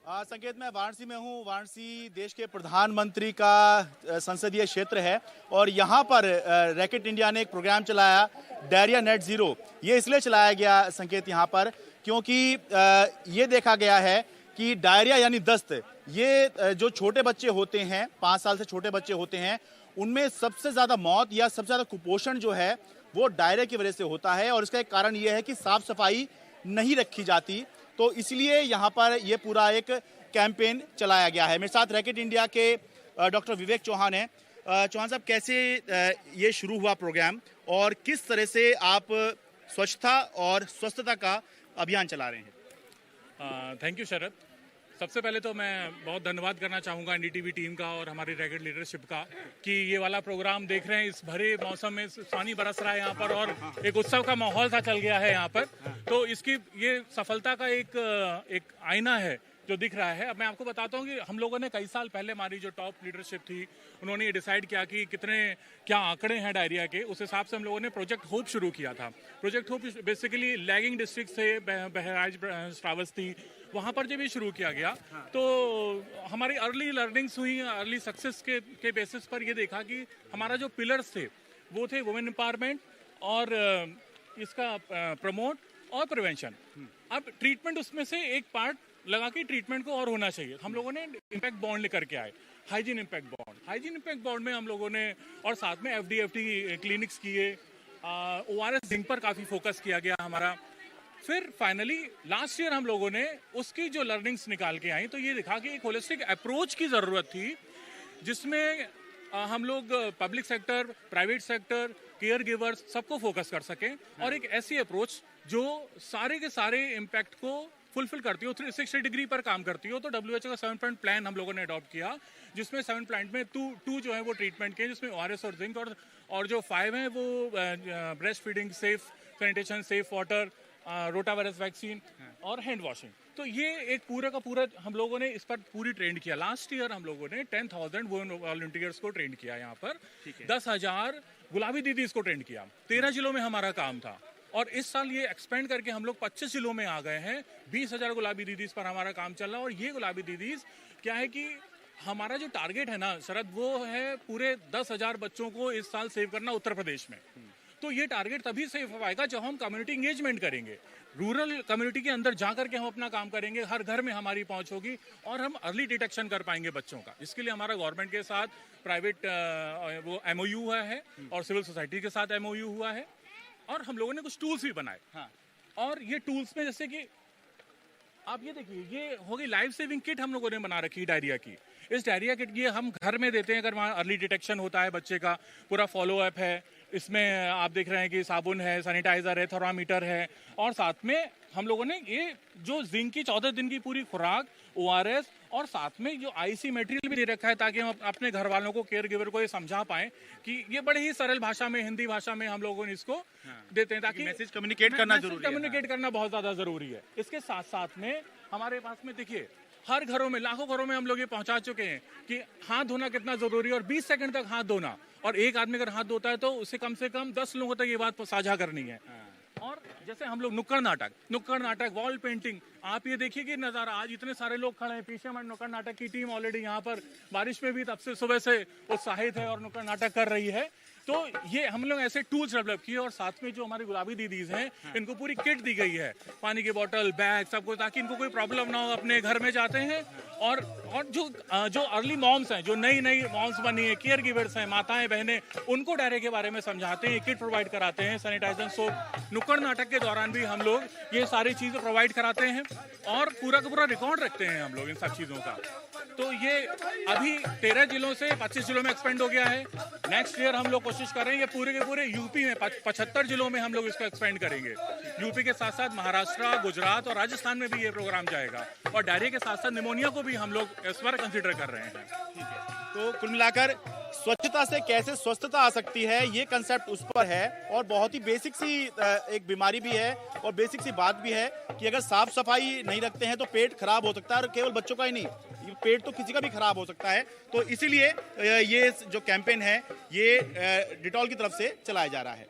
संकेत, मैं वाराणसी में हूँ। वाराणसी देश के प्रधानमंत्री का संसदीय क्षेत्र है और यहाँ पर रैकेट इंडिया ने एक प्रोग्राम चलाया, डायरिया नेट जीरो। ये इसलिए चलाया गया संकेत यहाँ पर क्योंकि ये देखा गया है कि डायरिया यानी दस्त, ये जो छोटे बच्चे होते हैं, 5 साल से छोटे बच्चे होते हैं, उनमें सबसे ज़्यादा मौत या सबसे ज़्यादा कुपोषण जो है वो डायरिया की वजह से होता है। और इसका एक कारण ये है कि साफ सफाई नहीं रखी जाती, तो इसलिए यहाँ पर ये पूरा एक कैंपेन चलाया गया है। मेरे साथ रैकेट इंडिया के डॉक्टर विवेक चौहान हैं। चौहान साहब, कैसे ये शुरू हुआ प्रोग्राम और किस तरह से आप स्वच्छता और स्वस्थता का अभियान चला रहे हैं? थैंक यू शरद। सबसे पहले तो मैं बहुत धन्यवाद करना चाहूँगा एनडीटीवी टीम का और हमारी रैकेट लीडरशिप का कि ये वाला प्रोग्राम देख रहे हैं। इस भरे मौसम में पानी बरस रहा है यहाँ पर और एक उत्सव का माहौल सा चल गया है यहाँ पर, तो इसकी ये सफलता का एक आईना है जो दिख रहा है। अब मैं आपको बताता हूँ कि हम लोगों ने कई साल पहले, हमारी जो टॉप लीडरशिप थी, उन्होंने ये डिसाइड किया कि क्या आंकड़े हैं डायरिया के। उस हिसाब से हम लोगों ने प्रोजेक्ट होप शुरू किया था। Project hope basically lagging district से बहराइच, श्रावस्ती, वहाँ पर जब ये शुरू किया गया तो हमारी अर्ली लर्निंग्स हुई। अर्ली सक्सेस के बेसिस पर ये देखा कि हमारा जो पिलर्स थे वो थे वुमेन एम्पावरमेंट और इसका प्रमोट और प्रिवेंशन। अब ट्रीटमेंट उसमें से एक पार्ट लगा कि ट्रीटमेंट को और होना चाहिए। हम लोगों ने इम्पैक्ट बॉन्ड लेकर के आए, hygiene impact bond. Hygiene impact bond में हम लोगों ने और साथ में एफडी क्लिनिक्स किए, ORS जिंक पर काफ़ी फोकस किया गया हमारा। फिर फाइनली लास्ट ईयर हम लोगों ने उसकी जो लर्निंग्स निकाल के आई तो ये दिखा कि एक होलिस्टिक अप्रोच की ज़रूरत थी जिसमें हम लोग public sector, private sector, care givers सबको फोकस कर सकें और एक ऐसी अप्रोच जो सारे के सारे इम्पैक्ट को फुलफिल करती हो, 360 डिग्री पर काम करती हो। तो WHO का 7 पॉइंट प्लान हम लोगों ने अडॉप्ट किया, जिसमें 7 पॉइंट में टू जो है वो ट्रीटमेंट के, जिसमें ORS और जिंक, और जो 5 है वो breast feeding, safe sanitation, safe water, rotavirus vaccine और हैंड वॉशिंग। तो ये एक पूरा का पूरा हम लोगों ने इस पर पूरी ट्रेंड किया। लास्ट ईयर हम लोगों ने 10,000 वॉलंटियर्स को ट्रेंड किया यहाँ पर, 10,000 गुलाबी दीदीज को ट्रेंड किया। 13 जिलों में हमारा काम था और इस साल ये एक्सपेंड करके हम लोग 25 जिलों में आ गए हैं। 20,000 गुलाबी दीदीज पर हमारा काम चल रहा है। और ये गुलाबी दीदीज क्या है कि हमारा जो टारगेट है ना शरद, वो है पूरे 10,000 बच्चों को इस साल सेव करना उत्तर प्रदेश में। तो ये टारगेट तभी सेव हो पाएगा जब हम कम्युनिटी इंगेजमेंट करेंगे, रूरल कम्युनिटी के अंदर जा करके हम अपना काम करेंगे, हर घर में हमारी पहुंच होगी और हम अर्ली डिटेक्शन कर पाएंगे बच्चों का। इसके लिए हमारा गवर्नमेंट के साथ प्राइवेट वो MOU हुआ है और सिविल सोसाइटी के साथ MOU हुआ है और हम लोगों ने कुछ टूल्स भी बनाए। और ये टूल्स में जैसे कि आप ये देखिए, ये हो गई लाइफ सेविंग किट हम लोगों ने बना रखी है डायरिया की। इस डायरिया किट ये हम घर में देते हैं अगर वहाँ अर्ली डिटेक्शन होता है बच्चे का। पूरा फॉलो अप है, इसमें आप देख रहे हैं कि साबुन है, सैनिटाइजर है, थर्मामीटर है और साथ में हम लोगों ने ये जो जिंक की 14 दिन की पूरी खुराक, ORS और साथ में जो IC मटेरियल भी दे रखा है ताकि हम अपने घर वालों को, केयर गिवर को ये समझा पाएं कि ये बड़े ही सरल भाषा में, हिंदी भाषा में हम लोगों ने इसको देते हैं ताकि मैसेज कम्युनिकेट करना बहुत ज्यादा जरूरी है। इसके साथ साथ में हमारे पास में देखिए हर घरों में, लाखों घरों में हम लोग ये पहुंचा चुके हैं कि हाथ धोना कितना जरूरी है और 20 सेकंड तक हाथ धोना। और एक आदमी अगर हाथ धोता है तो उसे कम से कम 10 लोगों तक ये बात साझा करनी है। और जैसे हम लोग नुक्कड़ नाटक, वॉल पेंटिंग, आप ये देखिए कि नज़ारा, आज इतने सारे लोग खड़े हैं पीछे। हमारे नुक्कड़ नाटक की टीम ऑलरेडी यहाँ पर बारिश में भी तब से सुबह से उत्साहित है और नुक्कड़ नाटक कर रही है। तो ये हम लोग ऐसे टूल्स डेवलप किए और साथ में जो हमारी गुलाबी दीदीज हैं इनको पूरी किट दी गई है, पानी की बोतल, बैग, सब कुछ, ताकि इनको कोई प्रॉब्लम ना हो। अपने घर में जाते हैं और जो अर्ली मॉम्स हैं, जो नई मॉम्स बनी है, केयर गिवर्स हैं, माताएं बहनें, उनको डायरिया के बारे में समझाते हैं, किट प्रोवाइड कराते हैं, सैनिटाइजर, सोप। नुक्कड़ नाटक के दौरान भी हम लोग ये सारी चीजें प्रोवाइड कराते हैं और पूरा का पूरा रिकॉर्ड रखते हैं हम लोग इन सब चीजों का। तो ये अभी 13 जिलों से 25 जिलों में एक्सपेंड हो गया है। नेक्स्ट ईयर हम लोग कोशिश कर रहे हैं ये पूरे के पूरे यूपी में 75 जिलों में हम लोग इसको एक्सपेंड करेंगे। यूपी के साथ साथ महाराष्ट्र, गुजरात और राजस्थान में भी ये प्रोग्राम जाएगा और डायरिया के साथ साथ निमोनिया को भी हम लोग इस बार कंसिडर कर रहे हैं। तो कुल मिलाकर स्वच्छता से कैसे स्वस्थता आ सकती है, ये कंसेप्ट उस पर है और बहुत ही बेसिक सी एक बीमारी भी है और बेसिक सी बात भी है कि अगर साफ सफाई नहीं रखते हैं तो पेट खराब हो सकता है और केवल बच्चों का ही नहीं, पेट तो किसी का भी खराब हो सकता है। तो इसीलिए ये जो कैंपेन है ये डिटॉल की तरफ से चलाया जा रहा है।